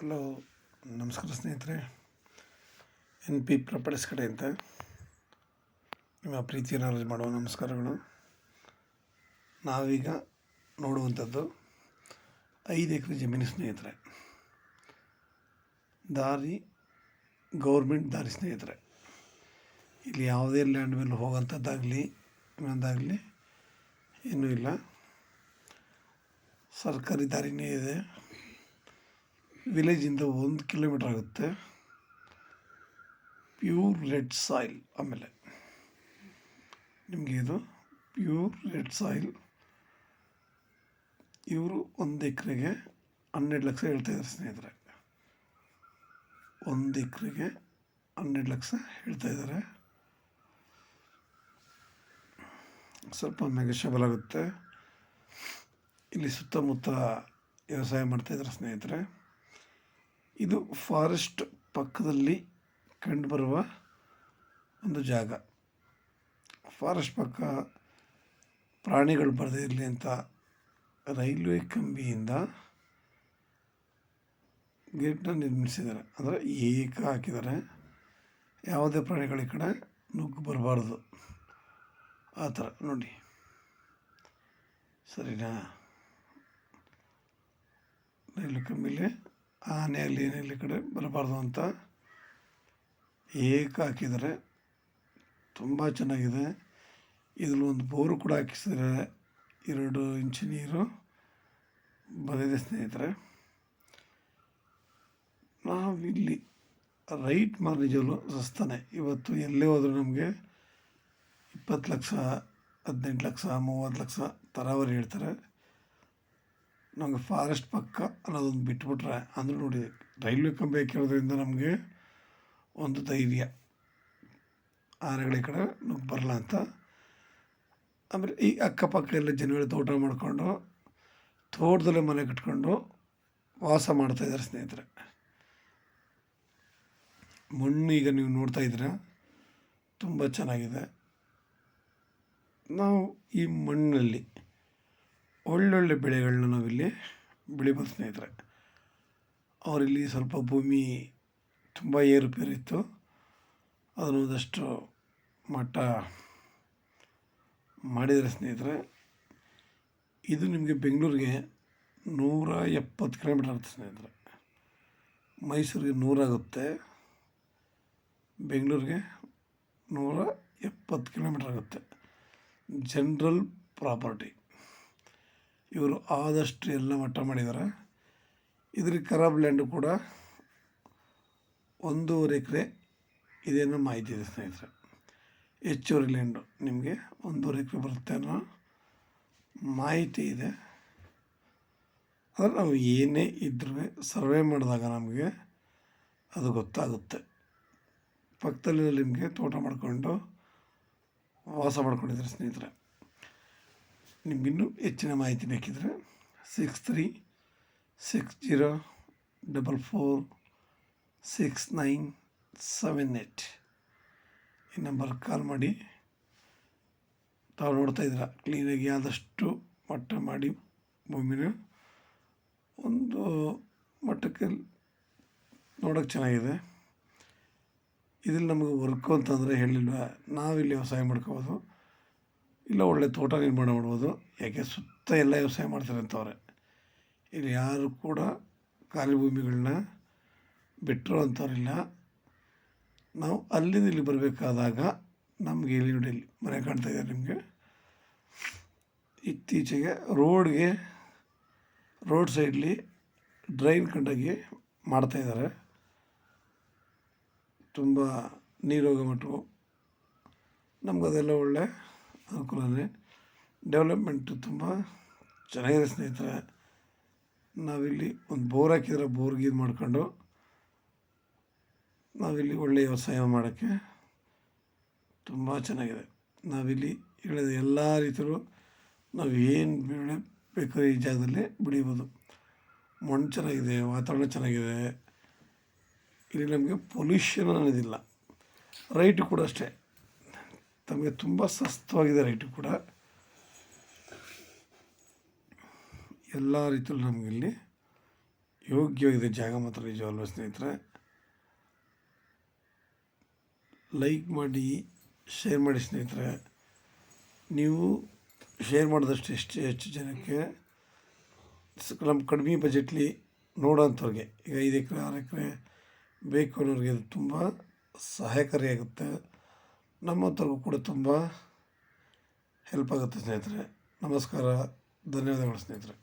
Hello, ನಮಸ್ಕಾರ ಸ್ನೇಹಿತರೆ. NP properties ಕಡೆಯಿಂದ ನಿಮ್ಮ ಪ್ರೀತಿಯ ನಾಲೆಜ್ ಮಾಡುವ ನಮಸ್ಕಾರಗಳು. ನಾವೀಗ ನೋಡುವಂಥದ್ದು 5 ಎಕರೆ ಜಮೀನು ಸ್ನೇಹಿತರೆ. ದಾರಿ ಗೌರ್ಮೆಂಟ್ ದಾರಿ ಸ್ನೇಹಿತರೆ. ಇಲ್ಲಿ ಯಾವುದೇ ಲ್ಯಾಂಡ್ ಮೇಲೆ ಹೋಗೋಂಥದ್ದಾಗಲಿ ಇನ್ನೊಂದಾಗಲಿ ಏನೂ ಇಲ್ಲ, ಸರ್ಕಾರಿ ದಾರಿನೇ ಇದೆ. ವಿಲೇಜಿಂದ 1 ಕಿಲೋಮೀಟ್ರ್ ಆಗುತ್ತೆ. Pure red soil. ಆಮೇಲೆ ನಿಮಗೆ ಇದು ಪ್ಯೂರ್ ರೆಡ್ ಸಾಯಿಲ್. ಇವರು 1 ಎಕರೆಗೆ 12 ಲಕ್ಷ ಹೇಳ್ತಾಯಿದ್ದಾರೆ ಸ್ನೇಹಿತರೆ. 1 ಎಕರೆಗೆ 12 ಲಕ್ಷ ಹೇಳ್ತಾಯಿದ್ದಾರೆ. ಸ್ವಲ್ಪ ನೆಗೋಷಿಯಬಲ್ ಆಗುತ್ತೆ. ಇಲ್ಲಿ ಸುತ್ತಮುತ್ತ ವ್ಯವಸಾಯ ಮಾಡ್ತಾಯಿದ್ದಾರೆ ಸ್ನೇಹಿತರೆ. ಇದು ಫಾರೆಸ್ಟ್ ಪಕ್ಕದಲ್ಲಿ ಕಂಡುಬರುವ ಒಂದು ಜಾಗ. ಫಾರೆಸ್ಟ್ ಪಕ್ಕ ಪ್ರಾಣಿಗಳು ಬರದೇ ಇರಲಿ ಅಂತ ರೈಲ್ವೆ ಕಂಬಿಯಿಂದ ಗೇಟನ್ನ ನಿರ್ಮಿಸಿದ್ದಾರೆ. ಅಂದರೆ ಏಕ ಹಾಕಿದ್ದಾರೆ, ಯಾವುದೇ ಪ್ರಾಣಿಗಳ ಈ ಕಡೆ ನುಗ್ಗು ಬರಬಾರ್ದು. ಆ ಥರ ನೋಡಿ, ಸರಿನಾ? ರೈಲ್ವೆ ಕಂಬಿಲಿ ಆನೆ ಆಗಲಿ ಏನಾಗಲಿ ಕಡೆ ಬರಬಾರ್ದು ಅಂತ ಏಕ ಹಾಕಿದ್ದಾರೆ. ತುಂಬ ಚೆನ್ನಾಗಿದೆ. ಇದರಲ್ಲಿ ಒಂದು ಬೋರು ಕೂಡ ಹಾಕಿಸಿದ್ದಾರೆ. 2 ಇಂಚು ನೀರು ಬಂದಿದೆ ಸ್ನೇಹಿತರೆ. ನಾವಿಲ್ಲಿ ರೈಟ್ ನಿಜವೂ ಸಸ್ತಾನೆ. ಇವತ್ತು ಎಲ್ಲೇ ಹೋದರೂ ನಮಗೆ 20 ಲಕ್ಷ, 18 ಲಕ್ಷ, 30 ಲಕ್ಷ ತರಾವರಿ ಹೇಳ್ತಾರೆ. ನಮಗೆ ಫಾರೆಸ್ಟ್ ಪಕ್ಕ ಅನ್ನೋದೊಂದು ಬಿಟ್ಬಿಟ್ರೆ ಅಂದರೆ ನೋಡಿ, ರೈಲ್ವೆ ಕಂಬಿ ಹಾಕಿರೋದ್ರಿಂದ ನಮಗೆ ಒಂದು ಧೈರ್ಯ, ಆನೆಗಳ ಕಡೆ ನುಗ್ಗಿ ಬರಲ್ಲ ಅಂತ. ಆಮೇಲೆ ಈ ಅಕ್ಕಪಕ್ಕ ಎಲ್ಲ ಜನಗಳು ತೋಟ ಮಾಡಿಕೊಂಡು ತೋಟದಲ್ಲೇ ಮನೆ ಕಟ್ಕೊಂಡು ವಾಸ ಮಾಡ್ತಾಯಿದ್ದಾರೆ ಸ್ನೇಹಿತರೆ. ಮಣ್ಣು ಈಗ ನೀವು ನೋಡ್ತಾ ಇದ್ದೀರ, ತುಂಬ ಚೆನ್ನಾಗಿದೆ. ನಾವು ಈ ಮಣ್ಣಲ್ಲಿ ಒಳ್ಳೊಳ್ಳೆ ಬೆಳೆಗಳನ್ನ ನಾವಿಲ್ಲಿ ಬೆಳಿಬೋದು ಸ್ನೇಹಿತರೆ. ಅವರಿಲ್ಲಿ ಸ್ವಲ್ಪ ಭೂಮಿ ತುಂಬ ಏರುಪೇರಿತ್ತು, ಅದನ್ನೊಂದಷ್ಟು ಮಟ್ಟ ಮಾಡಿದರೆ ಸ್ನೇಹಿತರೆ. ಇದು ನಿಮಗೆ ಬೆಂಗಳೂರಿಗೆ 170 ಕಿಲೋಮೀಟ್ರ್ ಆಗುತ್ತೆ ಸ್ನೇಹಿತರೆ. ಮೈಸೂರಿಗೆ 100 ಆಗುತ್ತೆ, ಬೆಂಗಳೂರಿಗೆ 170 ಕಿಲೋಮೀಟ್ರ್ ಆಗುತ್ತೆ. General property. ಇವರು ಆದಷ್ಟು ಎಲ್ಲ ಮಟ್ಟ ಮಾಡಿದ್ದಾರೆ. ಇದ್ರಿಗೆ ಖರಾಬ್ ಲ್ಯಾಂಡು ಕೂಡ 1.5 ಎಕರೆ ಇದೇನೋ ಮಾಹಿತಿ ಇದೆ ಸ್ನೇಹಿತರೆ. ಹೆಚ್ಚುವರಿ ಲ್ಯಾಂಡು ನಿಮಗೆ 1.5 ಎಕರೆ ಬರುತ್ತೆ ಅನ್ನೋ ಮಾಹಿತಿ ಇದೆ. ಆದರೆ ನಾವು ಏನೇ ಇದ್ರೂ ಸರ್ವೆ ಮಾಡಿದಾಗ ನಮಗೆ ಅದು ಗೊತ್ತಾಗುತ್ತೆ. ಪಕ್ಕದಲ್ಲಿ ನಿಮಗೆ ತೋಟ ಮಾಡಿಕೊಂಡು ವಾಸ ಮಾಡ್ಕೊಂಡಿದ್ದಾರೆ ಸ್ನೇಹಿತರೆ. ನಿಮಗಿನ್ನೂ ಹೆಚ್ಚಿನ ಮಾಹಿತಿ ಬೇಕಿದ್ರೆ 6360446978 ಈ ನಂಬರ್ಗೆ ಕಾಲ್ ಮಾಡಿ. ತಾವು ನೋಡ್ತಾ ಇದ್ದೀರ, ಕ್ಲೀನಾಗಿ ಆದಷ್ಟು ಮಟ್ಟ ಮಾಡಿ ಭೂಮಿನ ಒಂದು ಮಟ್ಟಕ್ಕೆ ನೋಡೋಕ್ಕೆ ಚೆನ್ನಾಗಿದೆ. ಇದ್ರಲ್ಲಿ ನಮಗೆ ವರ್ಕು ಅಂತಂದರೆ ಹೇಳಿಲ್ವ, ನಾವಿಲ್ಲಿ ವ್ಯವಸಾಯ ಮಾಡ್ಕೋಬೋದು, ಇಲ್ಲ ಒಳ್ಳೆ ತೋಟ ನಿರ್ಮಾಣ ಮಾಡ್ಬೋದು. ಯಾಕೆ ಸುತ್ತ ಎಲ್ಲ ವ್ಯವಸಾಯ ಮಾಡ್ತಾರೆ ಅಂತವ್ರೆ. ಇಲ್ಲಿ ಯಾರು ಕೂಡ ಖಾಲಿ ಭೂಮಿಗಳನ್ನ ಬಿಟ್ಟರು ಅಂಥವ್ರಿಲ್ಲ. ನಾವು ಅಲ್ಲಿಂದ ಇಲ್ಲಿ ಬರಬೇಕಾದಾಗ ನಮಗೆ ಇಲ್ಲಿ ನೋಡಿ, ಇಲ್ಲಿ ಮನೆ ಕಾಣ್ತಾ ಇದೆ ನಿಮಗೆ. ಇತ್ತೀಚೆಗೆ ರೋಡ್ ಸೈಡ್ಲಿ ಡ್ರೈನ್ ಕಂಡಾಗಿ ಮಾಡ್ತಾಯಿದ್ದಾರೆ. ತುಂಬ ನೀರೋಗೋ ಮಟ್ಟವು ನಮಗದೆಲ್ಲ ಒಳ್ಳೆ ಅನುಕೂಲನೇ. ಡೆವಲಪ್ಮೆಂಟು ತುಂಬ ಚೆನ್ನಾಗಿದೆ ಸ್ನೇಹಿತರೆ. ನಾವಿಲ್ಲಿ ಒಂದು ಬೋರ್ ಹಾಕಿದ್ರೆ ಬೋರ್ಗೆ ಇದು ಮಾಡ್ಕೊಂಡು ನಾವಿಲ್ಲಿ ಒಳ್ಳೆಯ ವ್ಯವಸಾಯ ಮಾಡೋಕ್ಕೆ ತುಂಬ ಚೆನ್ನಾಗಿದೆ. ನಾವಿಲ್ಲಿ ಹೇಳಿದ ಎಲ್ಲ ರೀತಿಯಲ್ಲೂ ನಾವು ಏನು ಬೆಳಿಬೇಕು ಈ ಜಾಗದಲ್ಲಿ ಬೆಳಿಬೋದು. ಮಣ್ಣು ಚೆನ್ನಾಗಿದೆ, ವಾತಾವರಣ ಚೆನ್ನಾಗಿದೆ. ಇಲ್ಲಿ ನಮಗೆ ಪೊಲ್ಯೂಷನ್ ಅನ್ನೋದಿಲ್ಲ. ರೈಟು ಕೂಡ ಅಷ್ಟೇ, ತಮಗೆ ತುಂಬ ಸಸ್ತವಾಗಿದೆ ರೈಟು ಕೂಡ. ಎಲ್ಲ ರೀತಿಯಲ್ಲೂ ನಮಗಿಲ್ಲಿ ಯೋಗ್ಯವಾಗಿದೆ ಜಾಗ ಮಾತ್ರ ನಿಜವಲ್ವ ಸ್ನೇಹಿತರೆ. ಲೈಕ್ ಮಾಡಿ, ಶೇರ್ ಮಾಡಿ ಸ್ನೇಹಿತರೆ. ನೀವು ಶೇರ್ ಮಾಡಿದಷ್ಟು ಹೆಚ್ಚು ಜನಕ್ಕೆ ನಮ್ಮ ಕಡಿಮೆ ಬಜೆಟ್ಲಿ ನೋಡೋಂಥವ್ರಿಗೆ, ಈಗ 5 ಎಕರೆ 6 ಎಕರೆ ಬೇಕು ಅನ್ನೋರಿಗೆ ಇದು ತುಂಬ ಸಹಾಯಕಾರಿಯಾಗುತ್ತೆ. ನಮ್ಮಂಥವ್ರಿಗೂ ಕೂಡ ತುಂಬ ಹೆಲ್ಪ್ ಆಗುತ್ತೆ ಸ್ನೇಹಿತರೆ. ನಮಸ್ಕಾರ, ಧನ್ಯವಾದಗಳು ಸ್ನೇಹಿತರೆ.